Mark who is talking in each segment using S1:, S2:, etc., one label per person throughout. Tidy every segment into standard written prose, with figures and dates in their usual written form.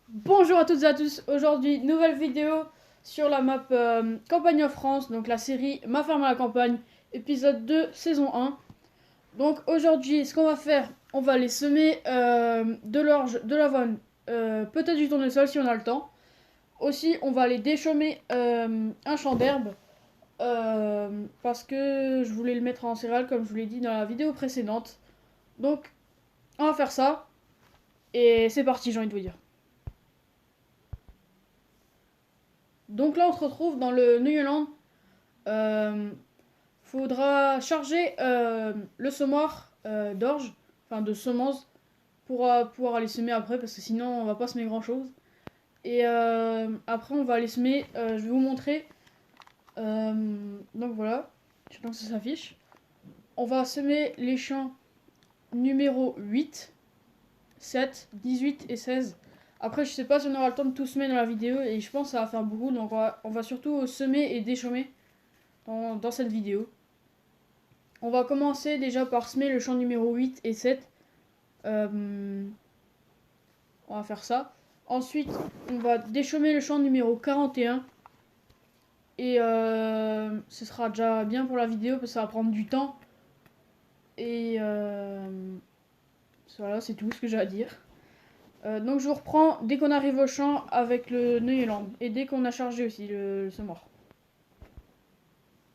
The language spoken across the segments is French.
S1: Bonjour à toutes et à tous, aujourd'hui nouvelle vidéo sur la map Campagne en France, donc la série Ma ferme à la campagne, épisode 2, saison 1. Donc aujourd'hui ce qu'on va faire, on va aller semer de l'orge, de l'avoine, peut-être du tournesol si on a le temps. Aussi on va aller déchaumer un champ d'herbe parce que je voulais le mettre en céréales comme je vous l'ai dit dans la vidéo précédente. Donc on va faire ça et c'est parti, j'ai envie de vous dire. Donc là, on se retrouve dans le Neuland. Faudra charger le semoir d'orge, enfin de semences, pour pouvoir aller semer après, parce que sinon on va pas semer grand chose. Et après, on va aller semer, je vais vous montrer. Donc voilà, j'attends que ça s'affiche. On va semer les champs numéro 8, 7, 18 et 16. Après, je sais pas si on aura le temps de tout semer dans la vidéo et je pense que ça va faire beaucoup. Donc, on va surtout semer et déchaumer dans cette vidéo. On va commencer déjà par semer le champ numéro 8 et 7. On va faire ça. Ensuite, on va déchaumer le champ numéro 41. Et ce sera déjà bien pour la vidéo parce que ça va prendre du temps. Et voilà, c'est tout ce que j'ai à dire. Donc je vous reprends dès qu'on arrive au champ avec le Neuland et dès qu'on a chargé aussi le semoir.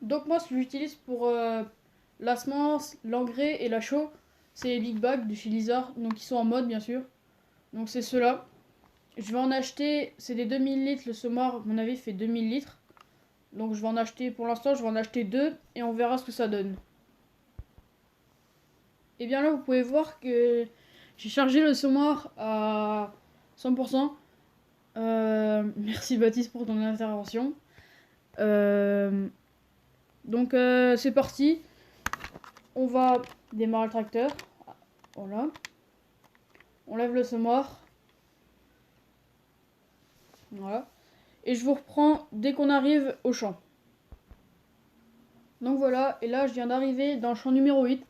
S1: Donc moi ce que j'utilise pour la semence, l'engrais et la chaux, c'est les Big Bag de chez Lizard, donc ils sont en mode bien sûr. Donc c'est ceux-là. Je vais en acheter, c'est des 2000 litres le semoir, à mon avis fait 2000 litres. Donc je vais en acheter, pour l'instant je vais en acheter 2 et on verra ce que ça donne. Et bien là vous pouvez voir que j'ai chargé le semoir à 100%. Merci Baptiste pour ton intervention. Donc c'est parti. On va démarrer le tracteur. Voilà. On lève le semoir. Voilà. Et je vous reprends dès qu'on arrive au champ. Donc voilà. Et là je viens d'arriver dans le champ numéro 8.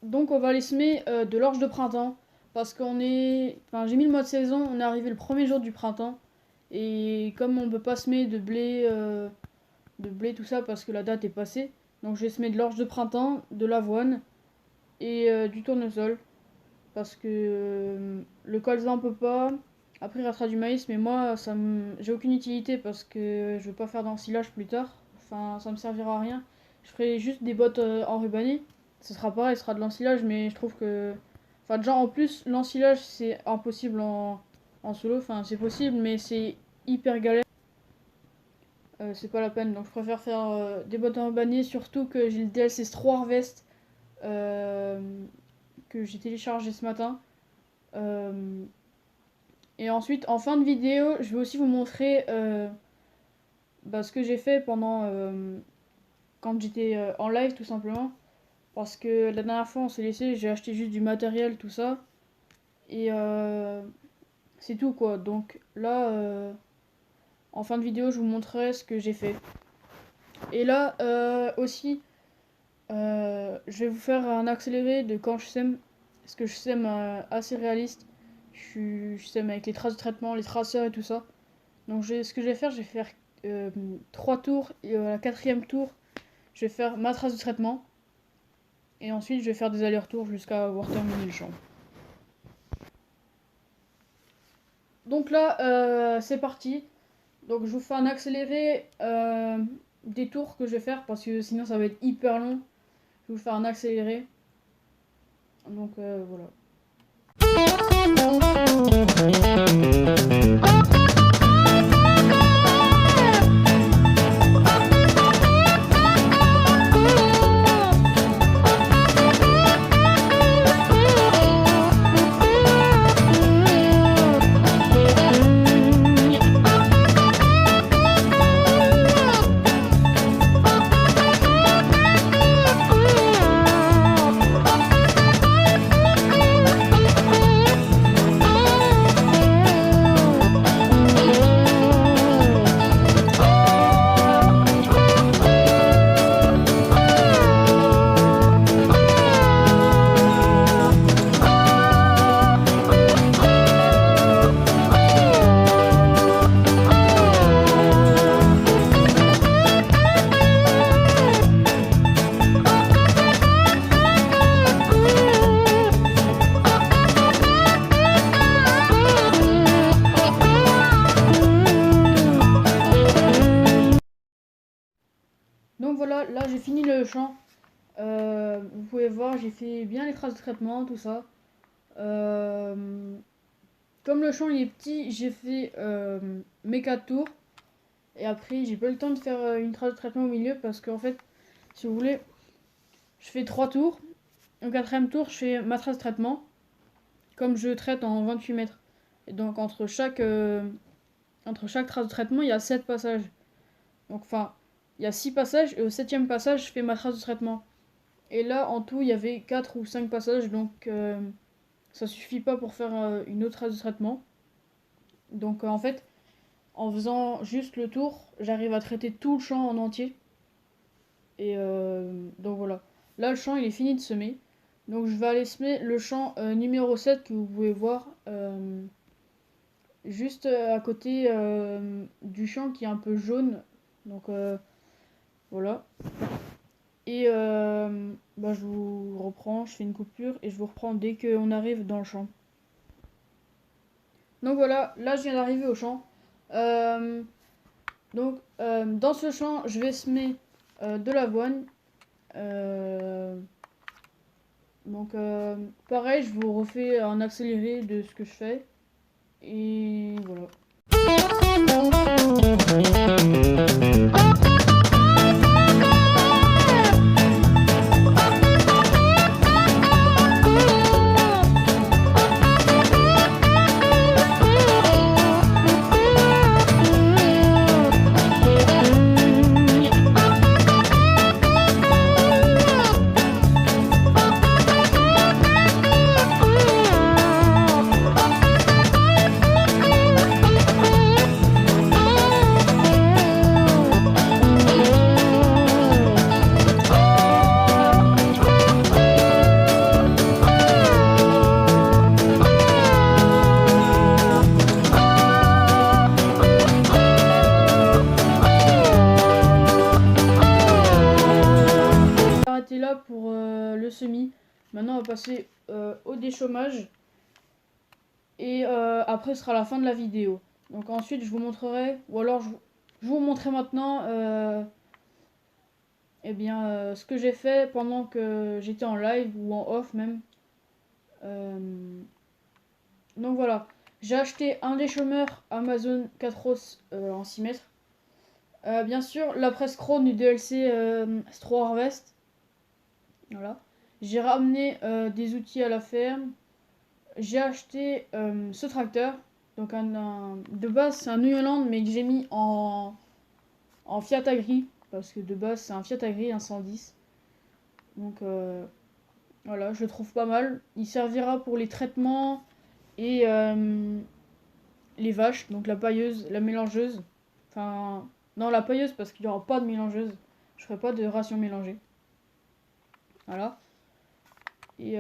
S1: Donc on va aller semer de l'orge de printemps. Parce qu'on est... Enfin j'ai mis le mois de saison. On est arrivé le premier jour du printemps. Et comme on peut pas semer de blé tout ça parce que la date est passée. Donc je vais semer de l'orge de printemps, de l'avoine et du tournesol. Parce que le colza on peut pas. Après il restera du maïs, mais moi j'ai aucune utilité parce que je veux pas faire d'ensilage plus tard. Enfin ça me servira à rien. Je ferai juste des bottes enrubannées. Ce sera pareil, ce sera de l'ensilage, mais je trouve que... Enfin déjà en plus l'ensilage c'est impossible en solo. Enfin c'est possible mais c'est hyper galère. C'est pas la peine, donc je préfère faire des bottes enrubannées, surtout que j'ai le DLCS 3 Harvest que j'ai téléchargé ce matin. Et ensuite, en fin de vidéo, je vais aussi vous montrer ce que j'ai fait pendant quand j'étais en live tout simplement. Parce que la dernière fois on s'est laissé, j'ai acheté juste du matériel, tout ça. Et c'est tout quoi. Donc là, en fin de vidéo, je vous montrerai ce que j'ai fait. Et là aussi, je vais vous faire un accéléré de quand je sème. Parce que je sème assez réaliste. Je sème avec les traces de traitement, les traceurs et tout ça. Donc ce que je vais faire 3 tours. Et à la 4e tour, je vais faire ma trace de traitement. Et ensuite, je vais faire des allers-retours jusqu'à avoir terminé le champ. Donc là, c'est parti. Donc je vous fais un accéléré des tours que je vais faire parce que sinon ça va être hyper long. Je vais vous faire un accéléré. Donc voilà. le champ, vous pouvez voir, j'ai fait bien les traces de traitement, tout ça. Comme le champ il est petit, j'ai fait mes 4 tours. Et après, j'ai pas eu le temps de faire une trace de traitement au milieu parce qu'en fait, si vous voulez, je fais 3 tours. Au quatrième tour, je fais ma trace de traitement. Comme je traite en 28 mètres. Et donc, entre chaque trace de traitement, il y a 7 passages. Donc, enfin, il y a 6 passages et au 7e passage, je fais ma trace de traitement. Et là, en tout, il y avait 4 ou 5 passages. Donc, ça suffit pas pour faire une autre trace de traitement. Donc, en fait, en faisant juste le tour, j'arrive à traiter tout le champ en entier. Et donc voilà. Là, le champ, il est fini de semer. Donc je vais aller semer le champ numéro 7 que vous pouvez voir juste à côté du champ qui est un peu jaune. Donc voilà. Et je vous reprends, je fais une coupure et je vous reprends dès qu'on arrive dans le champ. Donc voilà, là je viens d'arriver au champ. Dans ce champ, je vais semer de l'avoine. Pareil, je vous refais un accéléré de ce que je fais. Et voilà. Arrêter là pour le semis. Maintenant, on va passer au déchômage. Et après, ce sera la fin de la vidéo. Donc ensuite, je vous montrerai, ou alors je vous montrerai maintenant ce que j'ai fait pendant que j'étais en live ou en off même. Donc voilà, j'ai acheté un déchômeur Amazon 4os en 6 mètres. Bien sûr, la presse Chrome du DLC Straw Harvest. Voilà. J'ai ramené des outils à la ferme. J'ai acheté ce tracteur. Donc de base c'est un New Holland mais que j'ai mis en Fiat Agri. Parce que de base c'est un Fiat Agri, un 110. Donc voilà, je le trouve pas mal. Il servira pour les traitements et les vaches. Donc la pailleuse, la mélangeuse. Enfin, non la pailleuse parce qu'il n'y aura pas de mélangeuse. Je ferai pas de ration mélangée. Voilà. Et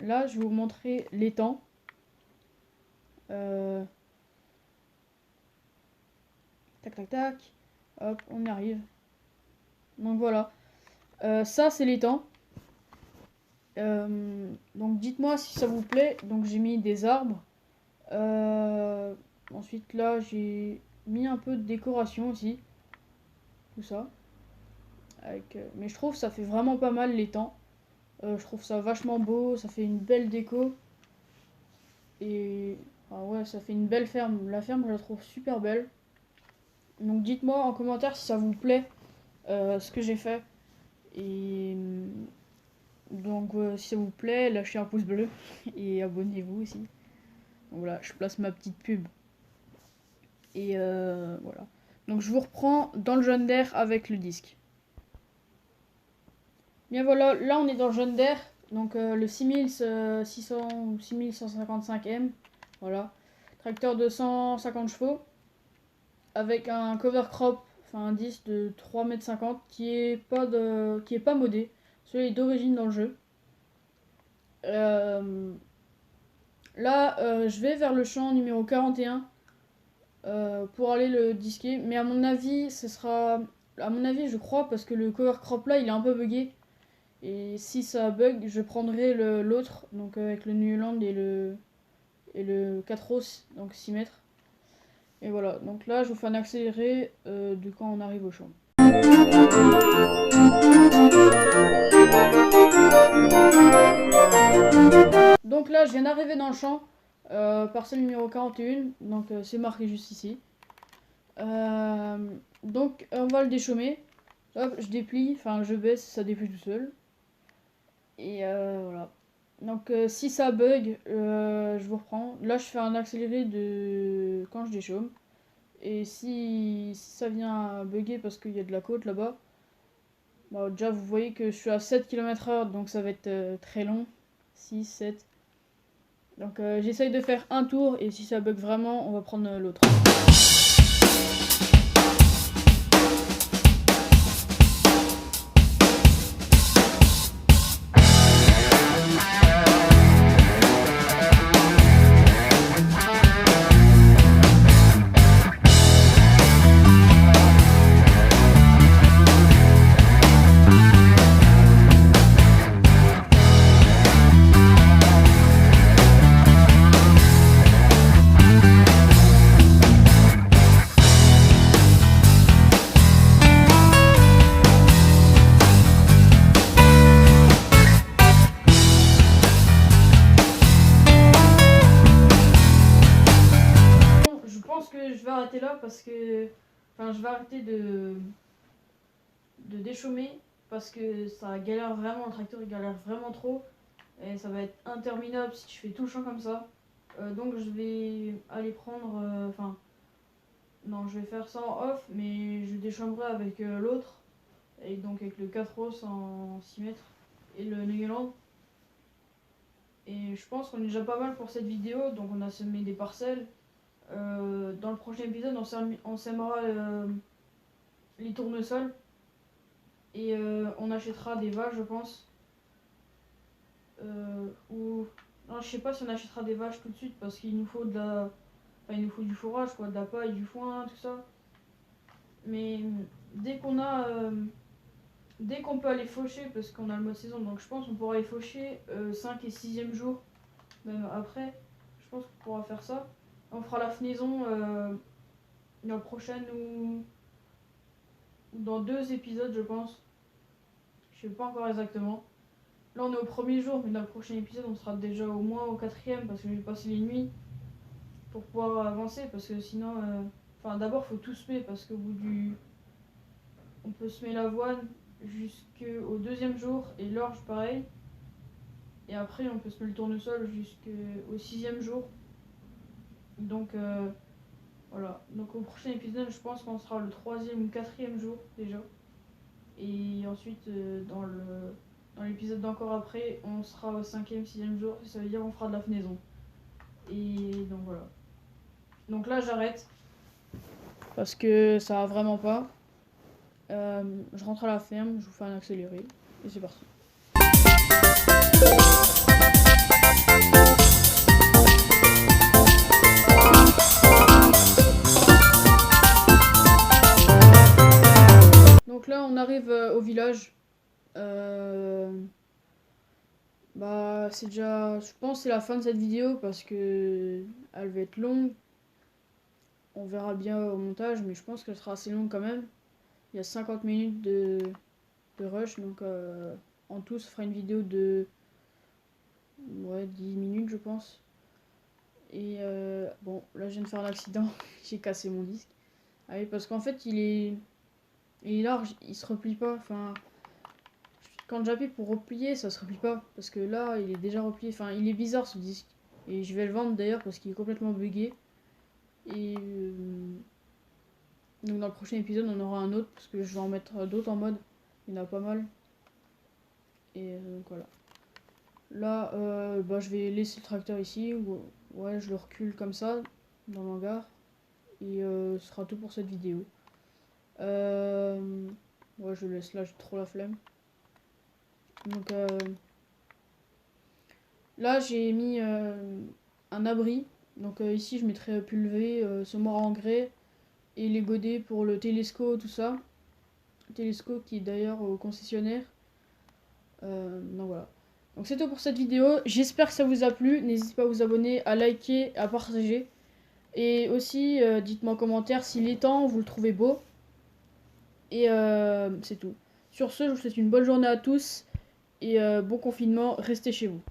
S1: là, je vais vous montrer l'étang. Tac, tac, tac. Hop, on y arrive. Donc voilà. Ça, c'est l'étang. Donc dites-moi si ça vous plaît. Donc j'ai mis des arbres. Ensuite, là, j'ai mis un peu de décoration aussi. Tout ça. Mais je trouve que ça fait vraiment pas mal l'étang. Je trouve ça vachement beau, ça fait une belle déco. Et ouais, ça fait une belle ferme. La ferme, je la trouve super belle. Donc dites-moi en commentaire si ça vous plaît ce que j'ai fait. Et donc si ça vous plaît, lâchez un pouce bleu et abonnez-vous aussi. Donc voilà, je place ma petite pub. Et voilà. Donc je vous reprends dans le jaune d'air avec le disque. Bien voilà, là on est dans le jaune d'air, donc le 6600 ou 6155M, voilà. Tracteur de 150 chevaux, avec un cover crop, enfin un disque de 3,50 m qui est pas modé, celui est d'origine dans le jeu. Là, je vais vers le champ numéro 41 pour aller le disquer, mais à mon avis, je crois, parce que le cover crop là, il est un peu bugué. Et si ça bug, je prendrai l'autre, donc avec le New Holland et le 4os, donc 6 mètres. Et voilà, donc là je vous fais un accéléré de quand on arrive au champ. Donc là, je viens d'arriver dans le champ, parcelle numéro 41, donc c'est marqué juste ici. Donc on va le déchaumer. Hop, je déplie, enfin je baisse, ça déplie tout seul. Et voilà. Donc si ça bug, je vous reprends. Là, je fais un accéléré de quand je déchaume. Et si ça vient bugger parce qu'il y a de la côte là-bas, bah, déjà vous voyez que je suis à 7 km/h, donc ça va être très long. 6, 7. Donc j'essaye de faire un tour et si ça bug vraiment, on va prendre l'autre. Je pense que je vais arrêter là parce que... Enfin, je vais arrêter de déchaumer parce que ça galère vraiment, le tracteur il galère vraiment trop. Et ça va être interminable si je fais tout le champ comme ça. Donc je vais aller prendre... Enfin, non, je vais faire ça en off, mais je déchambrerai avec l'autre. Et donc avec le 4 en 6 mètres et le Neuland. Et je pense qu'on est déjà pas mal pour cette vidéo, donc on a semé des parcelles. Dans le prochain épisode, on sèmera les tournesols. Et on achètera des vaches, je pense. Ou... Non, je sais pas si on achètera des vaches tout de suite parce qu'il nous faut de la... Enfin, il nous faut du fourrage, quoi, de la paille, du foin, tout ça. Mais dès qu'on a... Dès qu'on peut aller faucher, parce qu'on a le mode saison, donc je pense qu'on pourra aller faucher 5 et 6e jour, même après, je pense qu'on pourra faire ça. On fera la fenaison dans le prochain ou dans 2 épisodes, je pense. Je sais pas encore exactement. Là, on est au premier jour, mais dans le prochain épisode, on sera déjà au moins au 4e, parce que j'ai passé les nuits pour pouvoir avancer, parce que sinon... Enfin, d'abord, faut tout semer, parce qu'au bout du... On peut semer l'avoine jusqu'au 2e jour et l'orge pareil. Et après on peut semer le tournesol jusqu'au 6e jour. Donc voilà. Donc au prochain épisode je pense qu'on sera le 3e ou 4e jour déjà. Et ensuite dans l'épisode d'encore après on sera au 5e, 6e jour. Ça veut dire on fera de la fenaison. Et donc voilà. Donc là j'arrête. Parce que ça va vraiment pas. Je rentre à la ferme, je vous fais un accéléré. Et c'est parti. Donc là on arrive au village. Bah c'est déjà... Je pense que c'est la fin de cette vidéo parce que elle va être longue. On verra bien au montage mais je pense qu'elle sera assez longue quand même. Il y a 50 minutes de rush donc en tout ça fera une vidéo de 10 minutes je pense. Et bon là je viens de faire un accident, j'ai cassé mon disque. Ah oui parce qu'en fait il est large, il se replie pas, enfin quand j'appuie pour replier ça se replie pas parce que là il est déjà replié, enfin il est bizarre ce disque et je vais le vendre d'ailleurs parce qu'il est complètement buggé. Et donc dans le prochain épisode on aura un autre parce que je vais en mettre d'autres en mode, il y en a pas mal. Et donc voilà. Là bah, je vais laisser le tracteur ici, ouais je le recule comme ça dans l'hangar. Et ce sera tout pour cette vidéo. Ouais je laisse là, j'ai trop la flemme. Donc là j'ai mis un abri. Donc ici je mettrai pulvé, semoir à engrais et les godets pour le télescope, tout ça. Le télescope qui est d'ailleurs au concessionnaire. Donc voilà. Donc c'est tout pour cette vidéo. J'espère que ça vous a plu. N'hésitez pas à vous abonner, à liker, à partager. Et aussi dites-moi en commentaire si l'étang vous le trouvez beau. Et c'est tout. Sur ce, je vous souhaite une bonne journée à tous. et bon confinement, restez chez vous.